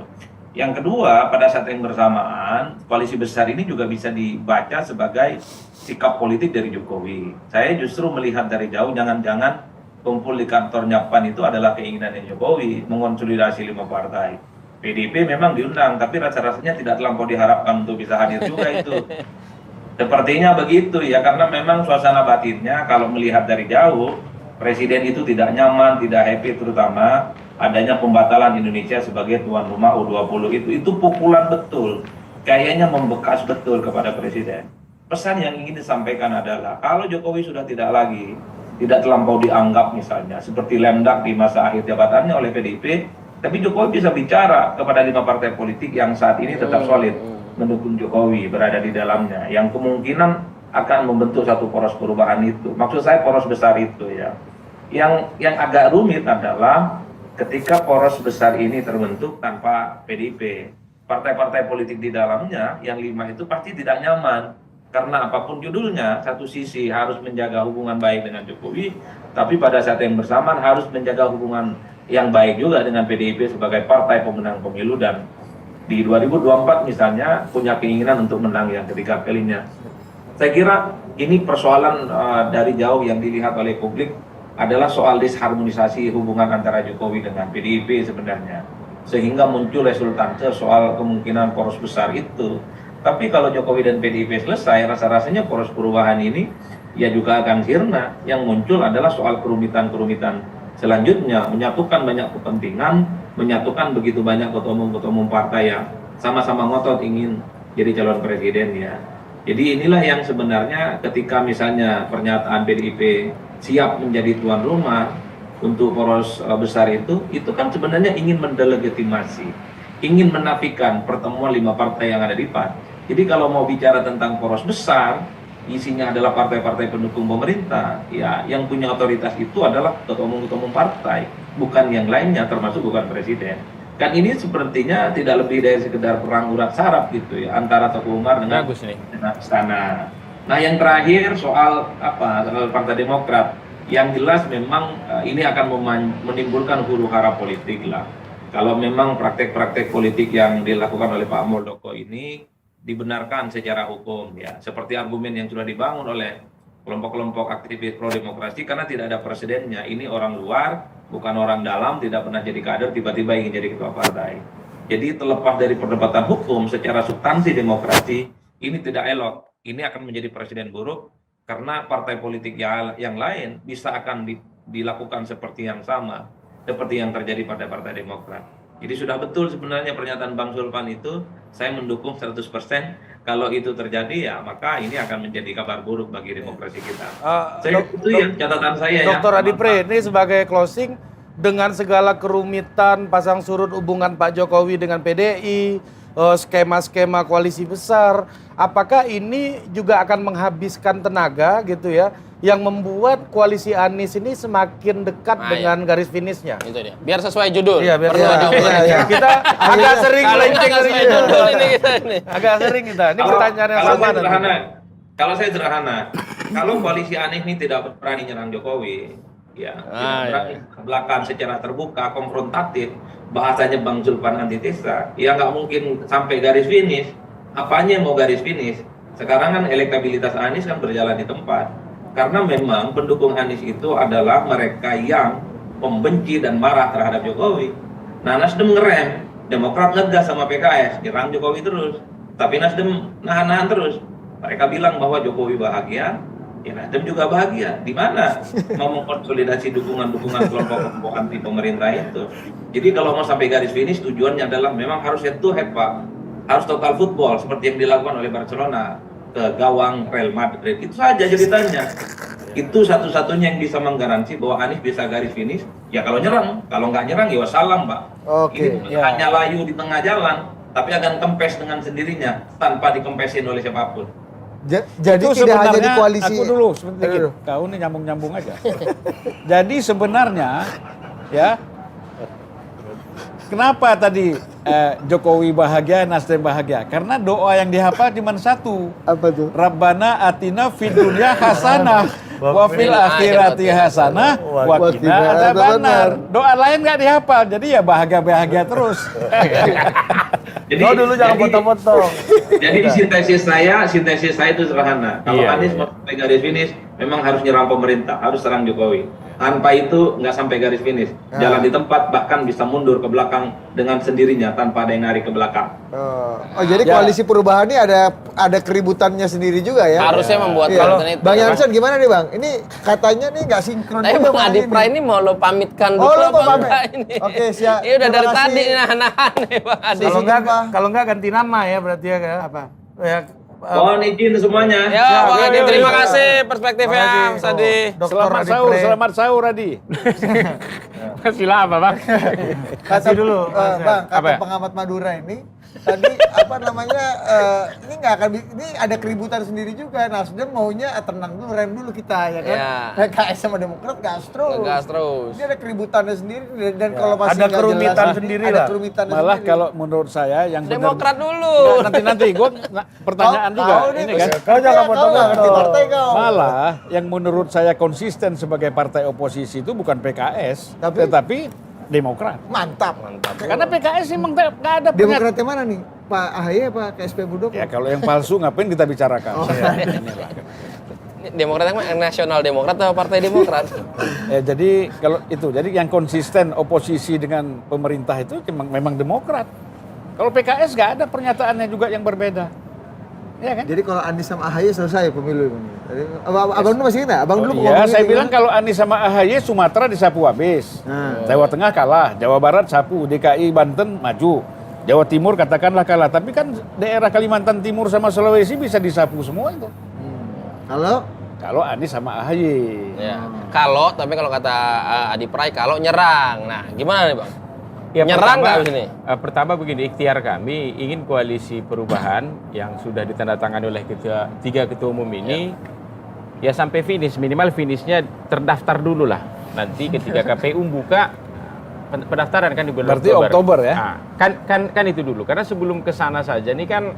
Yang kedua, pada saat yang bersamaan, koalisi besar ini juga bisa dibaca sebagai sikap politik dari Jokowi. Saya justru melihat dari jauh, jangan-jangan kumpul di kantornya PAN itu adalah keinginan Jokowi, mengonsolidasi 5 partai. PDIP memang diundang, tapi rasa-rasanya tidak terlampau diharapkan untuk bisa hadir juga itu. Sepertinya begitu ya, karena memang suasana batinnya kalau melihat dari jauh, Presiden itu tidak nyaman, tidak happy, terutama adanya pembatalan Indonesia sebagai tuan rumah U20 itu pukulan betul, kayaknya membekas betul kepada Presiden. Pesan yang ingin disampaikan adalah kalau Jokowi sudah tidak terlampau dianggap misalnya seperti lemdak di masa akhir jabatannya oleh PDIP, tapi Jokowi bisa bicara kepada 5 partai politik yang saat ini tetap solid mendukung Jokowi berada di dalamnya, yang kemungkinan akan membentuk satu poros perubahan itu. Maksud saya poros besar itu ya. Yang agak rumit adalah ketika poros besar ini terbentuk tanpa PDIP. Partai-partai politik di dalamnya yang 5 itu pasti tidak nyaman. Karena apapun judulnya, satu sisi harus menjaga hubungan baik dengan Jokowi, tapi pada saat yang bersamaan harus menjaga hubungan yang baik juga dengan PDIP sebagai partai pemenang pemilu dan di 2024 misalnya punya keinginan untuk menang yang ketiga kalinya. Saya kira ini persoalan dari jauh yang dilihat oleh publik adalah soal disharmonisasi hubungan antara Jokowi dengan PDIP sebenarnya. Sehingga muncul resultante soal kemungkinan poros besar itu. Tapi kalau Jokowi dan PDIP selesai, rasa-rasanya poros perubahan ini ya juga akan sirna. Yang muncul adalah soal kerumitan-kerumitan selanjutnya, menyatukan banyak kepentingan, menyatukan begitu banyak ketua umum partai yang sama-sama ngotot ingin jadi calon presiden ya. Jadi inilah yang sebenarnya ketika misalnya pernyataan PDIP siap menjadi tuan rumah untuk poros besar itu kan sebenarnya ingin mendelegitimasi, ingin menafikan pertemuan 5 partai yang ada di PAN. Jadi kalau mau bicara tentang poros besar, isinya adalah partai-partai pendukung pemerintah, ya yang punya otoritas itu adalah ketua umum partai, bukan yang lainnya, termasuk bukan presiden. Kan ini sepertinya tidak lebih dari sekedar perang urat saraf gitu ya, antara Teguh Umar dengan istana. Nah yang terakhir soal Partai Demokrat, yang jelas memang ini akan menimbulkan huru-hara politik lah. Kalau memang praktek-praktek politik yang dilakukan oleh Pak Muldoko ini dibenarkan secara hukum ya, seperti argumen yang sudah dibangun oleh kelompok-kelompok aktivis pro demokrasi, karena tidak ada presidennya, ini orang luar bukan orang dalam, tidak pernah jadi kader, tiba-tiba ingin jadi ketua partai. Jadi terlepas dari perdebatan hukum, secara substansi demokrasi ini tidak elok, ini akan menjadi presiden buruk karena partai politik yang lain bisa akan dilakukan seperti yang sama, seperti yang terjadi pada Partai Demokrat. Jadi sudah betul sebenarnya pernyataan Bang Zulfan itu, saya mendukung 100%. Kalau itu terjadi ya maka ini akan menjadi kabar buruk bagi demokrasi kita. Itu ya catatan saya ya. Dr. Adipre, ini sebagai closing, dengan segala kerumitan pasang surut hubungan Pak Jokowi dengan PDI, skema-skema koalisi besar, apakah ini juga akan menghabiskan tenaga gitu ya, yang membuat koalisi Anies ini semakin dekat dengan garis finishnya? Itu dia. Biar sesuai judul. Iya, biar kita agak sering melenceng dari judul ini kita ini. Agak sering kita. Ini pertanyaan yang sama nanti. Kalau saya sederhana, kalau koalisi Anies ini tidak berani nyerang Jokowi, ya, tidak berani ke belakang secara terbuka, konfrontatif, bahasanya Bang Zulfan antitesa, ya nggak mungkin sampai garis finish. Apanya yang mau garis finish? Sekarang kan elektabilitas Anies kan berjalan di tempat. Karena memang pendukung Anies itu adalah mereka yang membenci dan marah terhadap Jokowi. Nah, Nasdem ngerem, Demokrat ngegas sama PKS, nyerang Jokowi terus. Tapi Nasdem nahan-nahan terus. Mereka bilang bahwa Jokowi bahagia, ya Nasdem juga bahagia. Di mana mau mengkonsolidasi dukungan-dukungan kelompok-kelompok anti pemerintah itu. Jadi kalau mau sampai garis finish, tujuannya adalah memang harus head to head, Pak. Harus total football seperti yang dilakukan oleh Barcelona ke gawang Real Madrid. Itu saja ceritanya. Itu satu-satunya yang bisa menggaransi bahwa Anies bisa garis finish. Ya kalau nyerang, kalau nggak nyerang ya wassalam, Pak. Ini hanya layu di tengah jalan, tapi akan kempes dengan sendirinya tanpa dikempesin oleh siapapun. Jadi itu tidak hanya di koalisi. Aku dulu sebentar. Kau ini nyambung-nyambung aja. Jadi sebenarnya ya, kenapa tadi Jokowi bahagia, Nasdem bahagia? Karena doa yang dihafal cuma satu. Apa tuh? Rabbana atina fid dunya hasanah wa fil akhirati hasanah wa qina adzabannar. Doa lain nggak dihafal. Jadi ya bahagia-bahagia terus. Jadi dulu jangan potong-potong. Jadi sintesis saya itu sederhana. Kalau Anies mau sampai garis finish, memang harus nyerang pemerintah, harus serang Jokowi. Tanpa itu nggak sampai garis finish. Jalan di tempat, bahkan bisa mundur ke belakang dengan sendirinya tanpa ada yang narik ke belakang. Jadi koalisi perubahan ini ada keributannya sendiri juga ya? Harusnya membuat konten itu. Bang Jansen gimana nih Bang? Ini katanya nih nggak sinkron. Tapi Bang Adipra ini mau lo pamitkan dulu lo mau pamit? ini? Oke, siap. Ini udah dari tadi nahan-nahan nih Bang Adi. Kalau enggak ganti nama ya berarti ya apa? Ya, mohon izin semuanya. Ya, Bang Adi, terima kasih perspektifnya, Mas Adi. Selamat sahur, Adi. Sila apa, Bang? Kasih dulu. Bang, kata pengamat Madura ini tadi apa namanya ini nggak akan ini ada keributan sendiri juga. Nasdem maunya tenang dulu, rem dulu kita ya kan. PKS sama Demokrat gas terus. Terus. Ini ada keributannya sendiri dan kalau masih ada kerumitan sendiri lah. Malah kalau menurut saya yang Demokrat dulu. Nanti gue pertanyaan juga ini kan. Kau jangan potong-potong. Malah yang menurut saya konsisten sebagai partai oposisi itu bukan PKS, tetapi Demokrat. Mantap. Karena PKS emang nggak ada pernyataan. Demokratnya mana nih? Pak AHY apa KSP Muldoko? Ya kalau yang palsu ngapain kita bicarakan? Demokrat yang mana? Nasional Demokrat atau Partai Demokrat? Ya, jadi kalau itu, jadi yang konsisten oposisi dengan pemerintah itu memang Demokrat. Kalau PKS nggak ada pernyataannya juga yang berbeda. Ya kan? Jadi kalau Anies sama AHY selesai pemilu. Abang dulu masih ingat? Abang dulu Ya, saya bilang kalau Anies sama AHY Sumatera disapu habis. Jawa Tengah kalah, Jawa Barat sapu, DKI Banten maju. Jawa Timur katakanlah kalah, tapi kan daerah Kalimantan Timur sama Sulawesi bisa disapu semua itu. Kalau Anies sama AHY. Ya. Tapi kalau kata Adi Pray, kalau nyerang. Nah, gimana nih Bang? Ya, nyerang nggak di sini? Pertama begini, ikhtiar kami ingin koalisi perubahan yang sudah ditandatangani oleh tiga ketua umum ini ya sampai finish, minimal finishnya terdaftar dulu lah. Nanti ketika KPU buka pendaftaran kan di bulan Berarti Oktober ya? Nah, kan itu dulu. Karena sebelum ke sana saja nih kan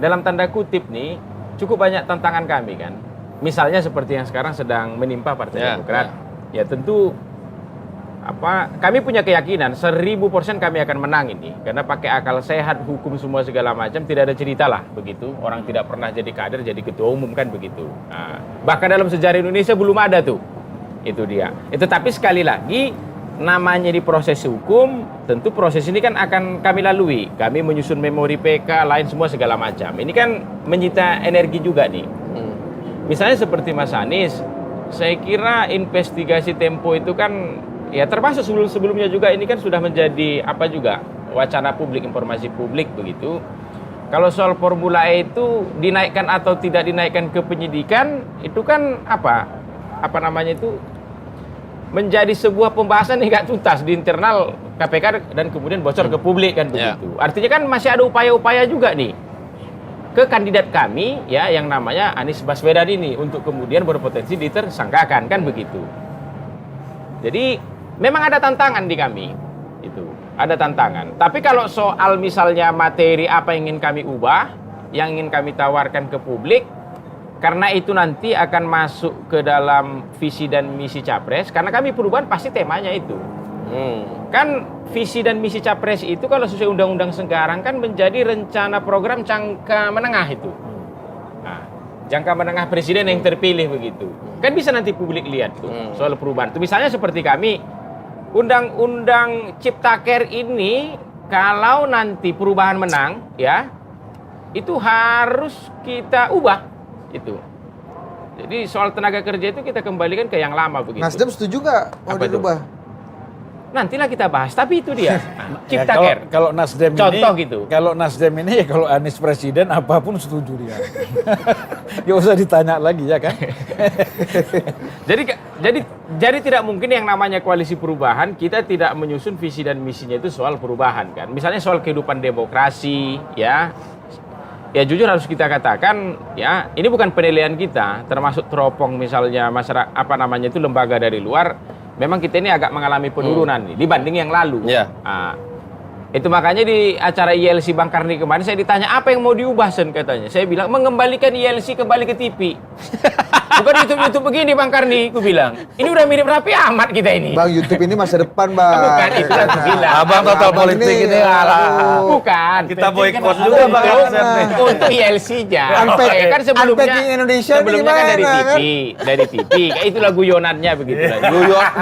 dalam tanda kutip nih cukup banyak tantangan kami kan. Misalnya seperti yang sekarang sedang menimpa Partai Demokrat. Ya tentu kami punya keyakinan 1000% kami akan menang ini karena pakai akal sehat, hukum semua segala macam, tidak ada cerita lah begitu. Orang tidak pernah jadi kader jadi ketua umum kan begitu. Nah, bahkan dalam sejarah Indonesia belum ada tuh. Itu dia. Tapi sekali lagi namanya di proses hukum, tentu proses ini kan akan kami lalui. Kami menyusun memori PK, lain semua segala macam. Ini kan menyita energi juga nih. Misalnya seperti Mas Anies, saya kira investigasi Tempo itu kan ya termasuk sebelum-sebelumnya juga ini kan sudah menjadi juga wacana publik, informasi publik begitu. Kalau soal Formula E itu dinaikkan atau tidak dinaikkan ke penyidikan itu kan menjadi sebuah pembahasan yang nggak tuntas di internal KPK dan kemudian bocor ke publik kan begitu. Artinya kan masih ada upaya-upaya juga nih ke kandidat kami ya yang namanya Anies Baswedan ini untuk kemudian berpotensi ditersangkakan kan begitu. Jadi memang ada tantangan di kami, itu ada tantangan. Tapi kalau soal misalnya materi apa yang ingin kami ubah, yang ingin kami tawarkan ke publik, karena itu nanti akan masuk ke dalam visi dan misi Capres, karena kami perubahan pasti temanya itu. Kan visi dan misi Capres itu kalau sesuai undang-undang sekarang kan menjadi rencana program jangka menengah itu. Nah, jangka menengah presiden yang terpilih begitu. Kan bisa nanti publik lihat tuh soal perubahan. Itu misalnya seperti kami Undang-Undang Ciptaker ini kalau nanti perubahan menang ya itu harus kita ubah itu. Jadi soal tenaga kerja itu kita kembalikan ke yang lama begitu. Nasdem setuju nggak mau dirubah? Nantilah kita bahas, tapi itu dia. Ciptaker. Kalau Nasdem contoh ini, gitu. Kalau Nasdem ini ya kalau Anies presiden apapun setuju dia. Gak usah ditanya lagi ya kan. Jadi tidak mungkin yang namanya koalisi perubahan kita tidak menyusun visi dan misinya itu soal perubahan kan. Misalnya soal kehidupan demokrasi ya. Ya jujur harus kita katakan ya ini bukan penilaian kita, termasuk teropong misalnya masyarakat itu lembaga dari luar. Memang kita ini agak mengalami penurunan nih dibanding yang lalu. Nah, itu makanya di acara ILC Bang Karni kemarin saya ditanya apa yang mau diubah Sen katanya. Saya bilang mengembalikan ILC kembali ke TV. Bukan YouTube begini Bang Karni, aku bilang. Ini udah mirip Raffi Ahmad kita ini. Bang, YouTube ini masa depan, Bang. Bukan itu yang aku bilang. Abang total politik ini bukan. Kita boikot kan juga Bang Arsen nih. Untuk ILC-nya. Kan sebelumnya Indonesia sebelumnya kan dari gimana, TV, dari TV. Kayak itulah guyonannya begitu lah.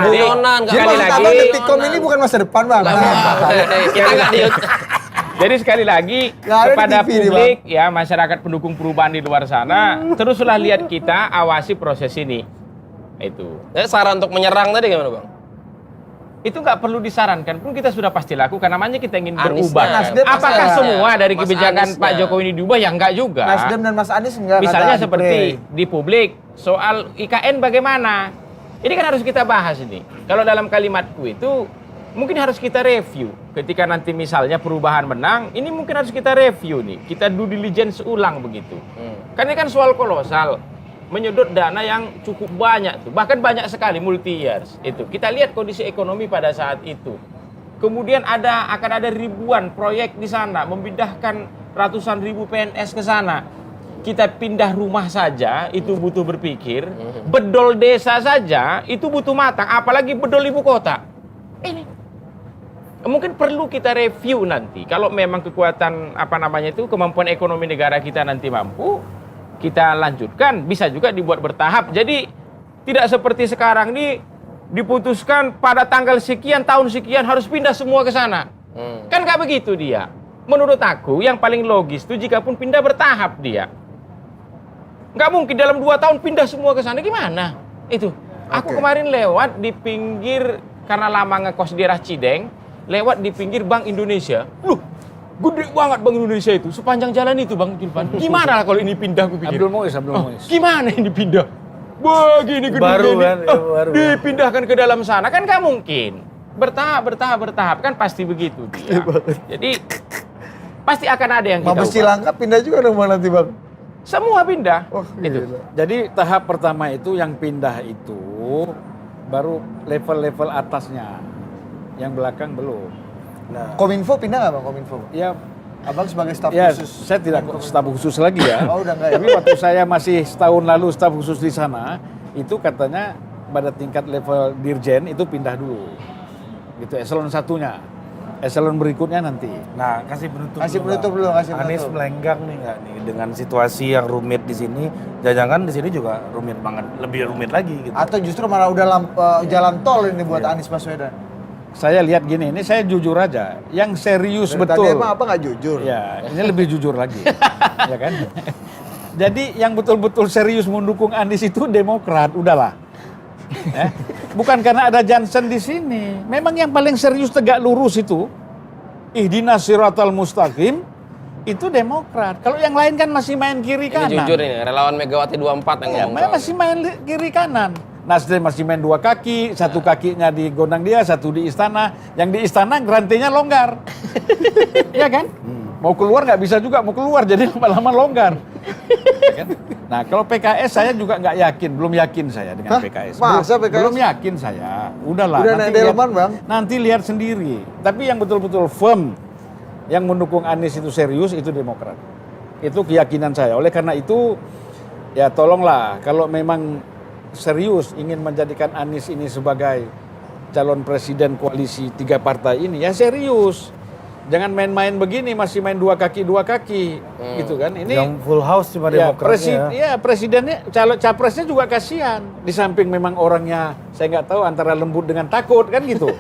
Guyonan sekali lagi. Detikcom ini bukan masa depan, Bang. Kita nggak di Jadi sekali lagi kepada publik ya masyarakat pendukung perubahan di luar sana teruslah lihat kita, awasi proses ini. Itu. Saran untuk menyerang tadi gimana Bang? Itu nggak perlu disarankan pun kita sudah pasti lakukan, namanya kita ingin Aniesnya. berubah. Apakah semua dari Mas kebijakan Aniesnya. Pak Jokowi ini diubah? Ya enggak juga. Nasdem dan Mas Anies enggak. Misalnya kata seperti Adi di publik soal IKN bagaimana? Ini kan harus kita bahas ini. Kalau dalam kalimatku itu mungkin harus kita review. Ketika nanti misalnya perubahan menang, ini mungkin harus kita review nih. Kita due diligence ulang begitu. Karena ini kan soal kolosal. Menyedot dana yang cukup banyak tuh. Bahkan banyak sekali multi years itu. Kita lihat kondisi ekonomi pada saat itu. Kemudian akan ada ribuan proyek di sana, memindahkan ratusan ribu PNS ke sana. Kita pindah rumah saja itu butuh berpikir. Bedol desa saja itu butuh matang, apalagi bedol ibu kota. Ini Mungkin perlu kita review nanti. Kalau memang kekuatan kemampuan ekonomi negara kita nanti mampu, kita lanjutkan. Bisa juga dibuat bertahap. Jadi tidak seperti sekarang ini diputuskan pada tanggal sekian tahun sekian harus pindah semua ke sana. Kan nggak begitu dia. Menurut aku yang paling logis itu jika pun pindah bertahap dia. Nggak mungkin dalam 2 tahun pindah semua ke sana, gimana? Itu. Aku kemarin lewat di pinggir, karena lama ngekos di daerah Cideng, lewat di pinggir Bank Indonesia. Loh, gede banget Bank Indonesia itu, sepanjang jalan itu Bang Julpan. Gimana kalau ini pindah, aku pikir. Abdul Muiz. Gimana ini pindah? Begini gede Baru gini. kan, baru. Dipindahkan ke dalam sana, kan nggak mungkin. Bertahap, kan pasti begitu dia. Jadi, pasti akan ada yang kita Mabes ubah. Cilangkap pindah juga dong Bang nanti Bang. Semua pindah. Oh, Itu. gila. Jadi tahap pertama itu yang pindah itu baru level-level atasnya, yang belakang belum. Nah, Kominfo pindah nggak Bang Kominfo? Ya, Abang sebagai staf ya khusus. saya tidak staf khusus lagi ya. Oh, udah enggak ya? Tapi waktu saya masih setahun lalu staf khusus di sana, itu katanya pada tingkat level dirjen itu pindah dulu. Gitu, eselon satunya. Eselon berikutnya nanti. nah kasih penutup. Kasih dulu, penutup Bang. dulu, kasih Anies penutup. melenggang nih nggak nih dengan situasi yang rumit di sini. Jangan-jangan di sini juga rumit banget, lebih rumit lagi gitu. Atau justru malah udah jalan tol ini buat Anies Baswedan. Saya lihat gini, ini saya jujur aja. Yang serius Dari betul. Tadi emang apa nggak jujur? Ya, ini lebih jujur lagi. Ya kan? Jadi yang betul-betul serius mendukung Anies itu Demokrat, udahlah. Bukan karena ada Johnson di sini. Memang yang paling serius tegak lurus itu ihdinas siratal mustaqim itu Demokrat. Kalau yang lain kan masih main kiri Ini kanan. jujur ini, relawan Megawati 24 yang Ya, ngomong. soal masih main kiri kanan. Nasdem masih main 2 kaki, satu kakinya di gondang dia, satu di istana. Yang di istana gerantenya longgar. Ya kan? Mau keluar nggak bisa juga, mau keluar jadi lama-lama longgar. Ya kan? Nah kalau PKS saya juga nggak yakin, belum yakin saya dengan Hah? PKS. Masa PKS? Belum yakin saya. Udahlah. Udah naik delman, Bang. Nanti lihat sendiri. Tapi yang betul-betul firm, yang mendukung Anies itu serius itu Demokrat. Itu keyakinan saya. Oleh karena itu, ya tolonglah kalau memang serius ingin menjadikan Anies ini sebagai calon presiden koalisi 3 partai ini, ya serius. Jangan main-main begini, masih main 2 kaki gitu kan. Ini Yang full house cuma ya, Demokratnya. presidennya, capresnya juga kasihan. Di samping memang orangnya, saya nggak tahu antara lembut dengan takut kan gitu.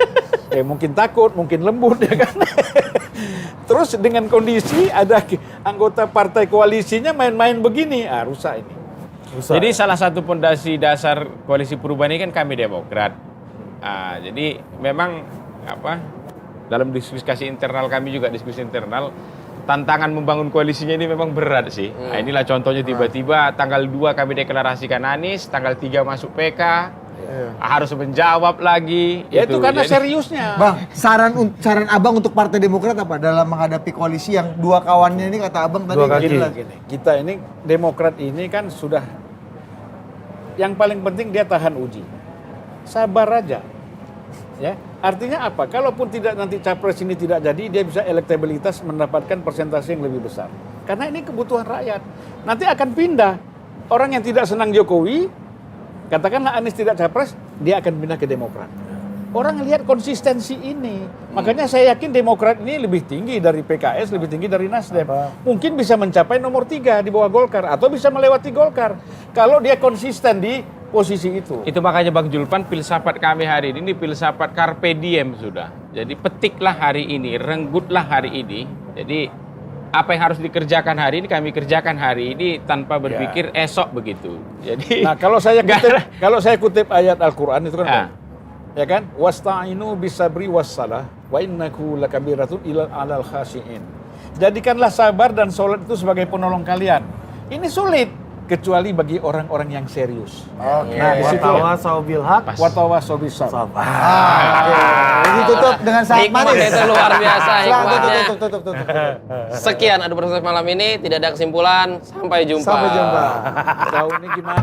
Mungkin takut, mungkin lembut ya kan. Terus dengan kondisi ada anggota partai koalisinya main-main begini, rusak ini. Susah. Jadi salah satu pondasi dasar koalisi perubahan ini kan kami Demokrat. Jadi memang dalam diskusi internal kami juga diskusi internal, tantangan membangun koalisinya ini memang berat sih. Inilah contohnya tiba-tiba tanggal 2 kami deklarasikan Anies, tanggal 3 masuk PK, harus menjawab lagi. Ya itu karena Jadi- seriusnya. Bang, saran Abang untuk Partai Demokrat apa dalam menghadapi koalisi yang 2 kawannya ini kata Abang tadi Dua nggak kaki. jelas. Gini, kita ini Demokrat ini kan sudah, yang paling penting dia tahan uji. Sabar aja. Ya, artinya apa? Kalaupun tidak nanti capres ini tidak jadi, dia bisa elektabilitas mendapatkan persentase yang lebih besar. Karena ini kebutuhan rakyat. Nanti akan pindah. Orang yang tidak senang Jokowi, katakanlah Anies tidak capres, dia akan pindah ke Demokrat. Orang lihat konsistensi ini. Makanya saya yakin Demokrat ini lebih tinggi dari PKS, lebih tinggi dari Nasdem. Mungkin bisa mencapai nomor 3 di bawah Golkar, atau bisa melewati Golkar. Kalau dia konsisten di posisi itu. Itu makanya Bang Julpan, filsafat kami hari ini filsafat carpe diem sudah. Jadi petiklah hari ini, renggutlah hari ini. Jadi apa yang harus dikerjakan hari ini kami kerjakan hari ini tanpa berpikir esok begitu. Jadi Nah, kalau saya kutip ayat Al-Qur'an itu kan Ah. ya kan? Wasta'inu bisabri wassalah wa innahu lakabiratun ilal alal khashiin. Jadikanlah sabar dan sholat itu sebagai penolong kalian. Ini sulit kecuali bagi orang-orang yang serius. Oke. Nah, di situ Watawasau bil haq. watawasau bis sabr. Ini tutup dengan sangat Hikmah manis. itu luar biasa hikmahnya. Tutup. Sekian Adu Proses malam ini, tidak ada kesimpulan. Sampai jumpa. Sampai jumpa. Tahu ini gimana?